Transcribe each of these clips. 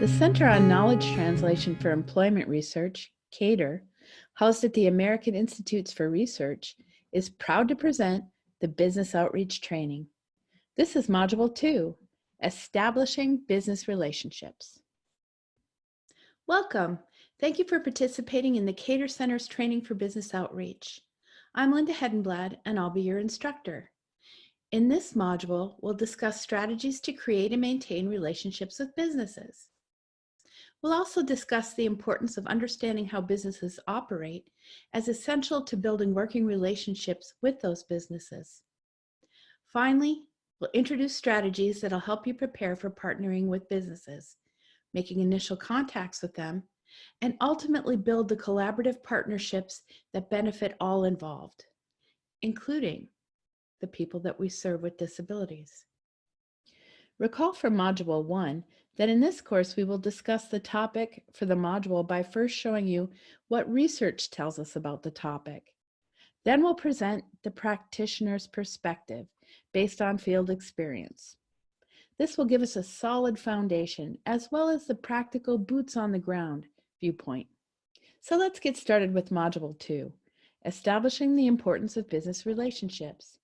The Center on Knowledge Translation for Employment Research, KTER, housed at the American Institutes for Research, is proud to present the Business Outreach Training. This is Module 2, Establishing Business Relationships. Welcome. Thank you for participating in the KTER Center's Training for Business Outreach. I'm Linda Hedenblad, and I'll be your instructor. In this module, we'll discuss strategies to create and maintain relationships with businesses. We'll also discuss the importance of understanding how businesses operate as essential to building working relationships with those businesses. Finally, we'll introduce strategies that'll help you prepare for partnering with businesses, making initial contacts with them, and ultimately build the collaborative partnerships that benefit all involved, including the people that we serve with disabilities. Recall from Module 1 that in this course we will discuss the topic for the module by first showing you what research tells us about the topic. Then we'll present the practitioner's perspective based on field experience. This will give us a solid foundation as well as the practical boots on the ground viewpoint. So let's get started with Module 2, Establishing the Importance of Business Relationships.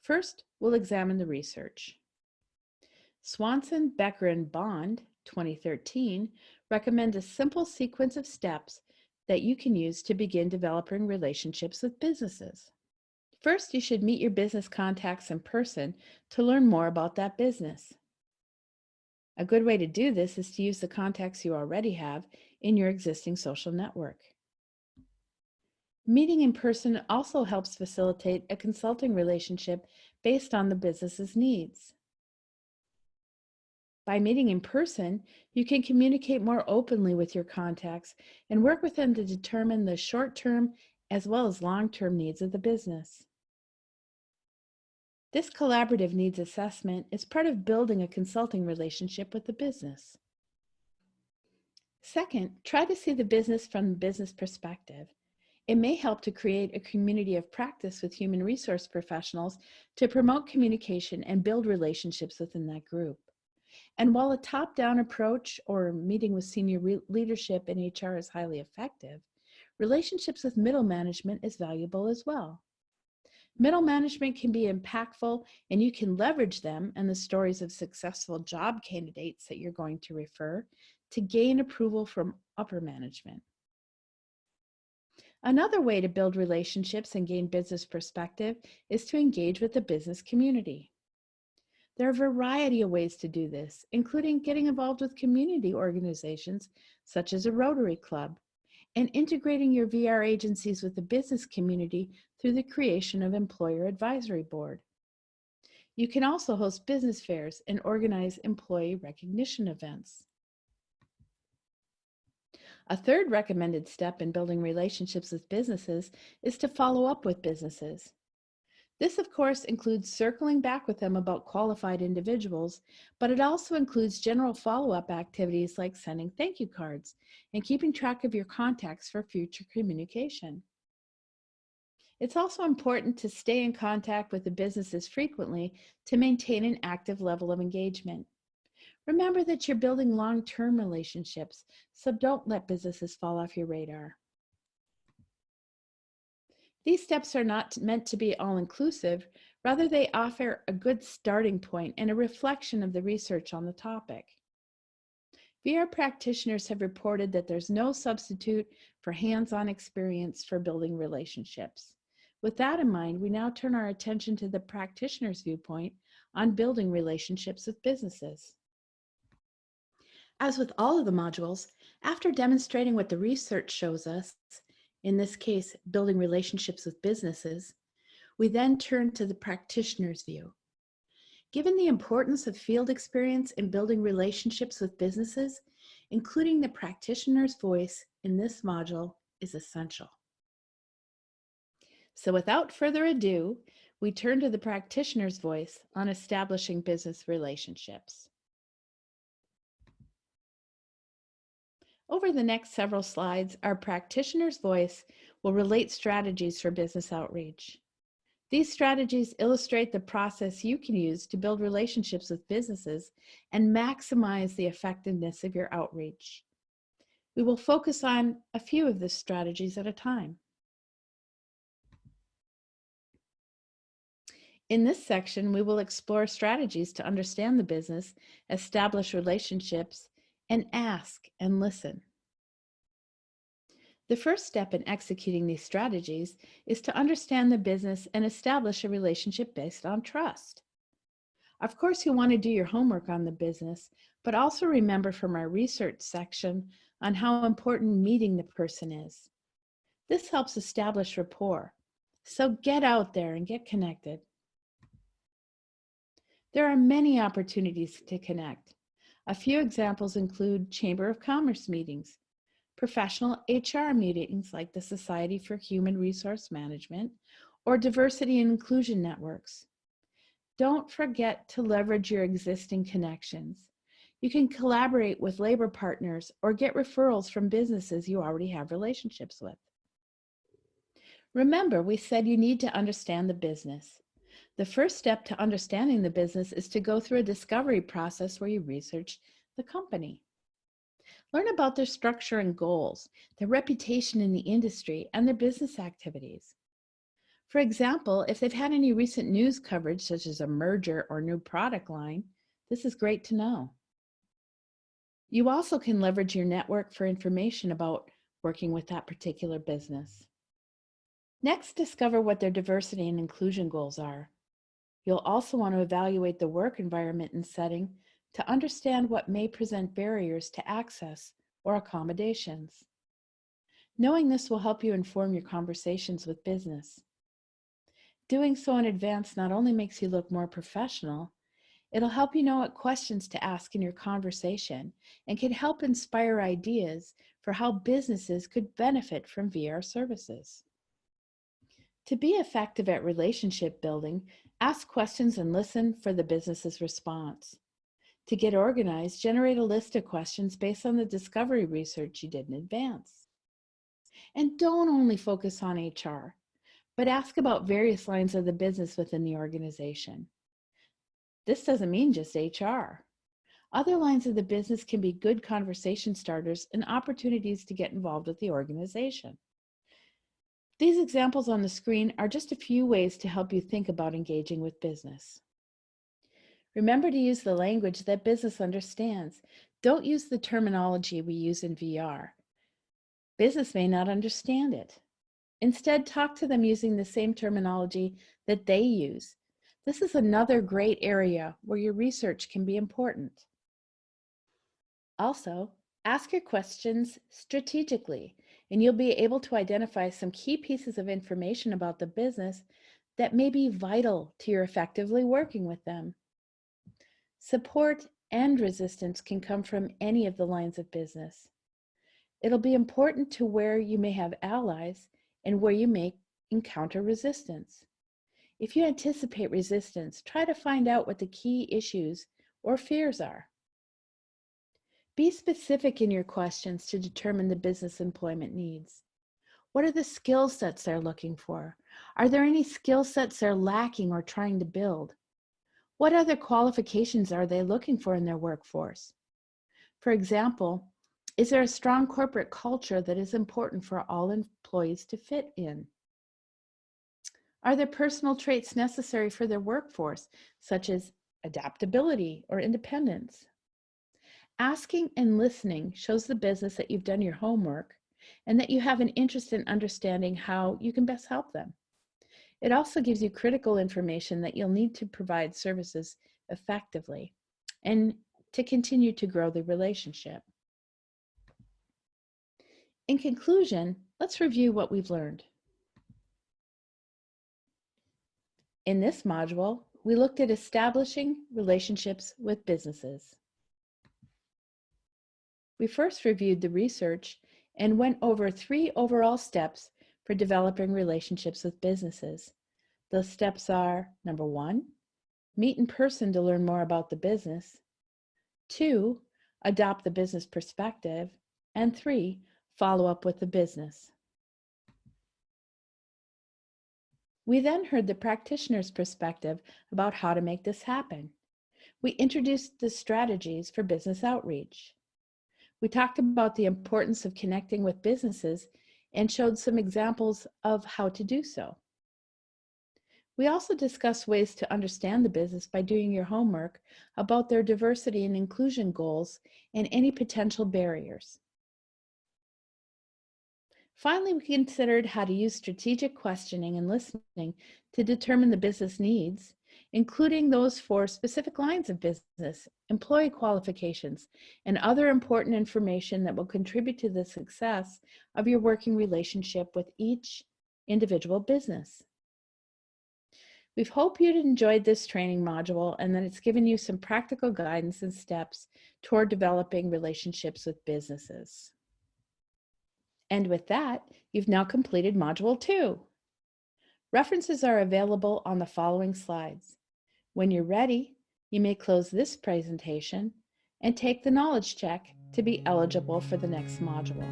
First, we'll examine the research. Swanson, Becker, and Bond, 2013, recommend a simple sequence of steps that you can use to begin developing relationships with businesses. First, you should meet your business contacts in person to learn more about that business. A good way to do this is to use the contacts you already have in your existing social network. Meeting in person also helps facilitate a consulting relationship based on the business's needs. By meeting in person, you can communicate more openly with your contacts and work with them to determine the short-term as well as long-term needs of the business. This collaborative needs assessment is part of building a consulting relationship with the business. Second, try to see the business from the business perspective. It may help to create a community of practice with human resource professionals to promote communication and build relationships within that group. And while a top-down approach or meeting with senior leadership in HR is highly effective, relationships with middle management is valuable as well. Middle management can be impactful, and you can leverage them and the stories of successful job candidates that you're going to refer to gain approval from upper management. Another way to build relationships and gain business perspective is to engage with the business community. There are a variety of ways to do this, including getting involved with community organizations such as a Rotary Club, and integrating your VR agencies with the business community through the creation of Employer Advisory Board. You can also host business fairs and organize employee recognition events. A third recommended step in building relationships with businesses is to follow up with businesses. This, of course, includes circling back with them about qualified individuals, but it also includes general follow-up activities like sending thank you cards and keeping track of your contacts for future communication. It's also important to stay in contact with the businesses frequently to maintain an active level of engagement. Remember that you're building long-term relationships, so don't let businesses fall off your radar. These steps are not meant to be all-inclusive, rather they offer a good starting point and a reflection of the research on the topic. VR practitioners have reported that there's no substitute for hands-on experience for building relationships. With that in mind, we now turn our attention to the practitioner's viewpoint on building relationships with businesses. As with all of the modules, after demonstrating what the research shows us, in this case, building relationships with businesses, we then turn to the practitioner's view. Given the importance of field experience in building relationships with businesses, including the practitioner's voice in this module is essential. So without further ado, we turn to the practitioner's voice on establishing business relationships. Over the next several slides, our practitioner's voice will relate strategies for business outreach. These strategies illustrate the process you can use to build relationships with businesses and maximize the effectiveness of your outreach. We will focus on a few of the strategies at a time. In this section, we will explore strategies to understand the business, establish relationships, and ask and listen. The first step in executing these strategies is to understand the business and establish a relationship based on trust. Of course, you'll want to do your homework on the business, but also remember from our research section on how important meeting the person is. This helps establish rapport. So get out there and get connected. There are many opportunities to connect. A few examples include Chamber of Commerce meetings, professional HR meetings like the Society for Human Resource Management, or diversity and inclusion networks. Don't forget to leverage your existing connections. You can collaborate with labor partners or get referrals from businesses you already have relationships with. Remember, we said you need to understand the business. The first step to understanding the business is to go through a discovery process where you research the company. Learn about their structure and goals, their reputation in the industry, and their business activities. For example, if they've had any recent news coverage, such as a merger or new product line, this is great to know. You also can leverage your network for information about working with that particular business. Next, discover what their diversity and inclusion goals are. You'll also want to evaluate the work environment and setting to understand what may present barriers to access or accommodations. Knowing this will help you inform your conversations with business. Doing so in advance not only makes you look more professional, it'll help you know what questions to ask in your conversation and can help inspire ideas for how businesses could benefit from VR services. To be effective at relationship building, ask questions and listen for the business's response. To get organized, generate a list of questions based on the discovery research you did in advance. And don't only focus on HR, but ask about various lines of the business within the organization. This doesn't mean just HR. Other lines of the business can be good conversation starters and opportunities to get involved with the organization. These examples on the screen are just a few ways to help you think about engaging with business. Remember to use the language that business understands. Don't use the terminology we use in VR. Business may not understand it. Instead, talk to them using the same terminology that they use. This is another great area where your research can be important. Also, ask your questions strategically, and you'll be able to identify some key pieces of information about the business that may be vital to your effectively working with them. Support and resistance can come from any of the lines of business. It'll be important to where you may have allies and where you may encounter resistance. If you anticipate resistance, try to find out what the key issues or fears are. Be specific in your questions to determine the business employment needs. What are the skill sets they're looking for? Are there any skill sets they're lacking or trying to build? What other qualifications are they looking for in their workforce? For example, is there a strong corporate culture that is important for all employees to fit in? Are there personal traits necessary for their workforce, such as adaptability or independence? Asking and listening shows the business that you've done your homework and that you have an interest in understanding how you can best help them. It also gives you critical information that you'll need to provide services effectively and to continue to grow the relationship. In conclusion, let's review what we've learned. In this module, we looked at establishing relationships with businesses. We first reviewed the research and went over 3 overall steps for developing relationships with businesses. Those steps are: number 1, meet in person to learn more about the business; 2, adopt the business perspective; and 3, follow up with the business. We then heard the practitioner's perspective about how to make this happen. We introduced the strategies for business outreach. We talked about the importance of connecting with businesses and showed some examples of how to do so. We also discussed ways to understand the business by doing your homework about their diversity and inclusion goals and any potential barriers. Finally, we considered how to use strategic questioning and listening to determine the business needs, including those for specific lines of business, employee qualifications, and other important information that will contribute to the success of your working relationship with each individual business. We hope you enjoyed this training module and that it's given you some practical guidance and steps toward developing relationships with businesses. And with that, you've now completed Module 2. References are available on the following slides. When you're ready, you may close this presentation and take the knowledge check to be eligible for the next module.